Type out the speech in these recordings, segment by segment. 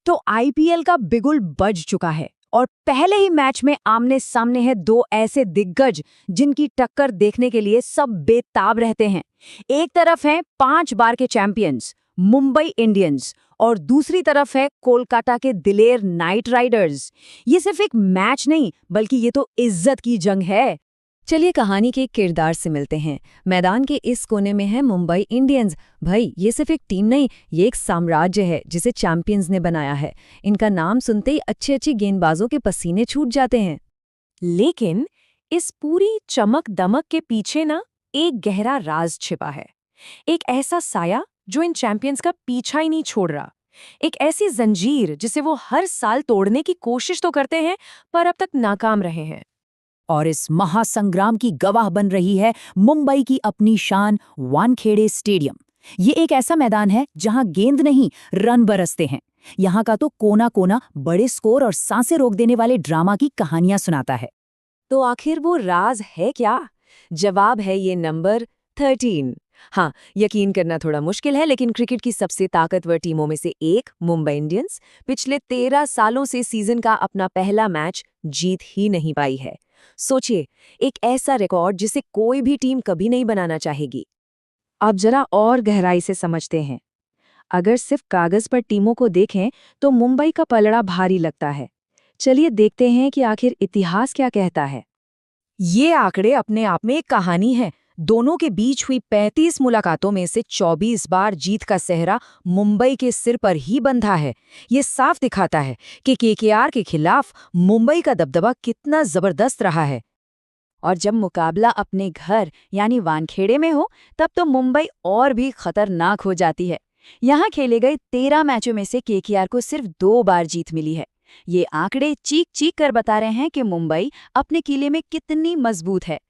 तो आईपीएल का बिगुल बज चुका है और पहले ही मैच में आमने सामने है दो ऐसे दिग्गज जिनकी टक्कर देखने के लिए सब बेताब रहते हैं। एक तरफ है 5 बार के चैंपियंस मुंबई इंडियंस और दूसरी तरफ है कोलकाता के दिलेर नाइट राइडर्स। ये सिर्फ एक मैच नहीं बल्कि ये तो इज्जत की जंग है। चलिए कहानी के किरदार से मिलते हैं। मैदान के इस कोने में है मुंबई इंडियंस। भाई ये सिर्फ एक टीम नहीं, ये एक साम्राज्य है जिसे चैंपियंस ने बनाया है। इनका नाम सुनते ही अच्छे अच्छे गेंदबाजों के पसीने छूट जाते हैं। लेकिन इस पूरी चमक दमक के पीछे ना एक गहरा राज छिपा है। एक ऐसा साया जो इन चैंपियंस का पीछा ही नहीं छोड़ रहा। एक ऐसी जंजीर जिसे वो हर साल तोड़ने की कोशिश तो करते हैं पर अब तक नाकाम रहे हैं। और इस महासंग्राम की गवाह बन रही है मुंबई की अपनी शान वानखेड़े स्टेडियम। ये एक ऐसा मैदान है जहां गेंद नहीं रन बरसते हैं। यहाँ का तो कोना कोना बड़े स्कोर और सांसें रोक देने वाले ड्रामा की कहानियां सुनाता है। तो आखिर वो राज है क्या? जवाब है ये नंबर 13। हाँ, यकीन करना थोड़ा मुश्किल है लेकिन क्रिकेट की सबसे ताकतवर टीमों में से एक मुंबई इंडियंस पिछले 13 सालों से सीजन का अपना पहला मैच जीत ही नहीं पाई है। सोचिए, एक ऐसा रिकॉर्ड जिसे कोई भी टीम कभी नहीं बनाना चाहेगी। अब जरा और गहराई से समझते हैं। अगर सिर्फ कागज पर टीमों को देखें तो मुंबई का पलड़ा भारी लगता है। चलिए देखते हैं कि आखिर इतिहास क्या कहता है। ये आंकड़े अपने आप में एक कहानी है। दोनों के बीच हुई 35 मुलाकातों में से 24 बार जीत का सेहरा मुंबई के सिर पर ही बंधा है। ये साफ दिखाता है कि केकेआर के खिलाफ मुंबई का दबदबा कितना जबरदस्त रहा है। और जब मुकाबला अपने घर यानी वानखेड़े में हो तब तो मुंबई और भी खतरनाक हो जाती है। यहाँ खेले गए 13 मैचों में से केकेआर को सिर्फ 2 बार जीत मिली है। ये आंकड़े चीख चीख कर बता रहे हैं कि मुंबई अपने किले में कितनी मजबूत है।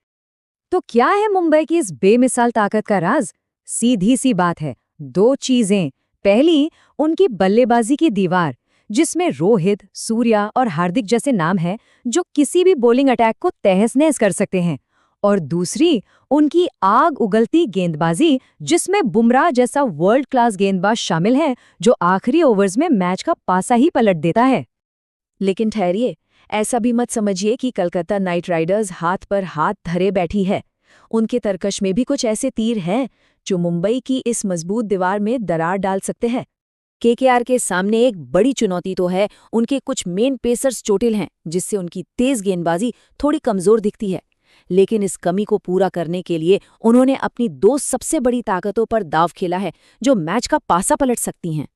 तो क्या है मुंबई की इस बेमिसाल ताकत का राज? सीधी सी बात है, 2 चीजें। पहली, उनकी बल्लेबाजी की दीवार, जिसमें रोहित, सूर्या और हार्दिक जैसे नाम हैं जो किसी भी बॉलिंग अटैक को तहस-नहस कर सकते हैं। और दूसरी, उनकी आग उगलती गेंदबाजी, जिसमें बुमराह जैसा वर्ल्ड क्लास गेंदबाज शामिल है जो आखिरी ओवर्स में मैच का पासा ही पलट देता है। लेकिन ठहरिए, ऐसा भी मत समझिए कि कलकत्ता नाइट राइडर्स हाथ पर हाथ धरे बैठी है। उनके तरकश में भी कुछ ऐसे तीर हैं जो मुंबई की इस मजबूत दीवार में दरार डाल सकते हैं। केकेआर के सामने एक बड़ी चुनौती तो है, उनके कुछ मेन पेसर्स चोटिल हैं जिससे उनकी तेज गेंदबाजी थोड़ी कमजोर दिखती है। लेकिन इस कमी को पूरा करने के लिए उन्होंने अपनी 2 सबसे बड़ी ताकतों पर दाव खेला है जो मैच का पासा पलट सकती हैं।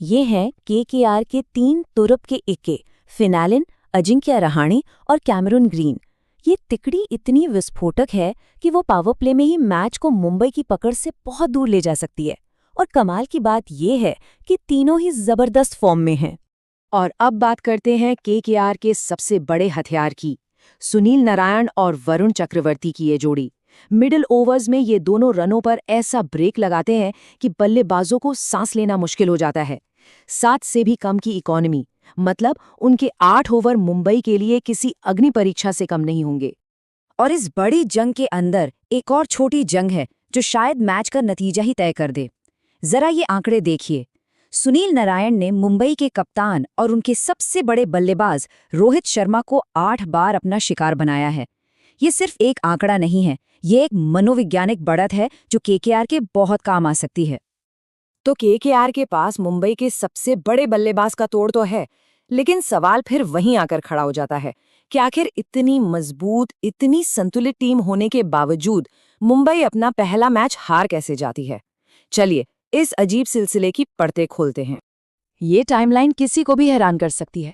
ये हैं केकेआर के 3 तुरुप के इक्के, फिनालिन, अजिंक्य रहाणे और कैमरून ग्रीन। ये तिकड़ी इतनी विस्फोटक है कि वो पावर प्ले में ही मैच को मुंबई की पकड़ से बहुत दूर ले जा सकती है। और कमाल की बात ये है कि तीनों ही जबरदस्त फॉर्म में हैं। और अब बात करते हैं केकेआर के सबसे बड़े हथियार की, सुनील नारायण और वरुण चक्रवर्ती की ये जोड़ी। मिडिल ओवर्स में ये दोनों रनों पर ऐसा ब्रेक लगाते हैं कि बल्लेबाजों को सांस लेना मुश्किल हो जाता है। 7 से भी कम की इकोनॉमी, मतलब उनके 8 ओवर मुंबई के लिए किसी अग्नि परीक्षा से कम नहीं होंगे। और इस बड़ी जंग के अंदर एक और छोटी जंग है जो शायद मैच का नतीजा ही तय कर दे। जरा ये आंकड़े देखिए। सुनील नारायण ने मुंबई के कप्तान और उनके सबसे बड़े बल्लेबाज रोहित शर्मा को 8 बार अपना शिकार बनाया है। ये सिर्फ एक आंकड़ा नहीं है, ये एक मनोवैज्ञानिक बढ़त है जो केकेआर के बहुत काम आ सकती है। तो केकेआर के पास मुंबई के सबसे बड़े बल्लेबाज का तोड़ तो है, लेकिन सवाल फिर वहीं आकर खड़ा हो जाता है कि आखिर इतनी मजबूत, इतनी संतुलित टीम होने के बावजूद मुंबई अपना पहला मैच हार कैसे जाती है। चलिए इस अजीब सिलसिले की परतें खोलते हैं। ये टाइमलाइन किसी को भी हैरान कर सकती है।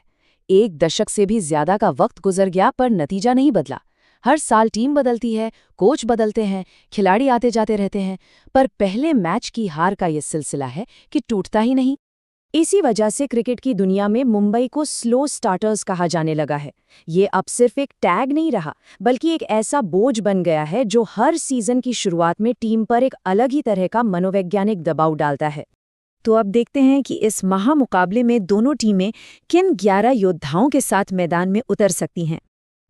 1 दशक से भी ज्यादा का वक्त गुजर गया पर नतीजा नहीं बदला। हर साल टीम बदलती है, कोच बदलते हैं, खिलाड़ी आते जाते रहते हैं, पर पहले मैच की हार का ये सिलसिला है कि टूटता ही नहीं। इसी वजह से क्रिकेट की दुनिया में मुंबई को स्लो स्टार्टर्स कहा जाने लगा है। ये अब सिर्फ एक टैग नहीं रहा, बल्कि एक ऐसा बोझ बन गया है जो हर सीजन की शुरुआत में टीम पर एक अलग ही तरह का मनोवैज्ञानिक दबाव डालता है। तो अब देखते हैं कि इस महामुकाबले में दोनों टीमें किन 11 योद्धाओं के साथ मैदान में उतर सकती हैं।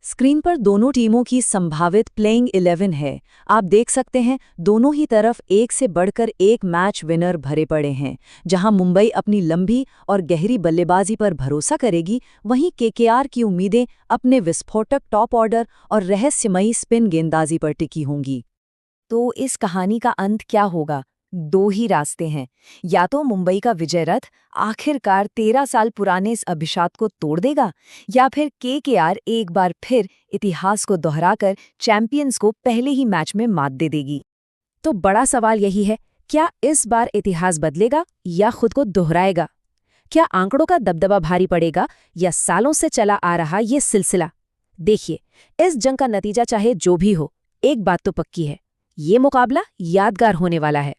स्क्रीन पर दोनों टीमों की संभावित प्लेइंग 11 है। आप देख सकते हैं दोनों ही तरफ एक से बढ़कर एक मैच विनर भरे पड़े हैं। जहां मुंबई अपनी लंबी और गहरी बल्लेबाजी पर भरोसा करेगी, वहीं केकेआर की उम्मीदें अपने विस्फोटक टॉप ऑर्डर और रहस्यमयी स्पिन गेंदबाजी पर टिकी होंगी। तो इस कहानी का अंत क्या होगा? दो ही रास्ते हैं। या तो मुंबई का विजय रथ आखिरकार 13 साल पुराने इस अभिशाप को तोड़ देगा, या फिर केकेआर एक बार फिर इतिहास को दोहराकर चैंपियंस को पहले ही मैच में मात दे देगी। तो बड़ा सवाल यही है, क्या इस बार इतिहास बदलेगा या खुद को दोहराएगा? क्या आंकड़ों का दबदबा भारी पड़ेगा या सालों से चला आ रहा ये सिलसिला? देखिए, इस जंग का नतीजा चाहे जो भी हो, एक बात तो पक्की है, ये मुकाबला यादगार होने वाला है।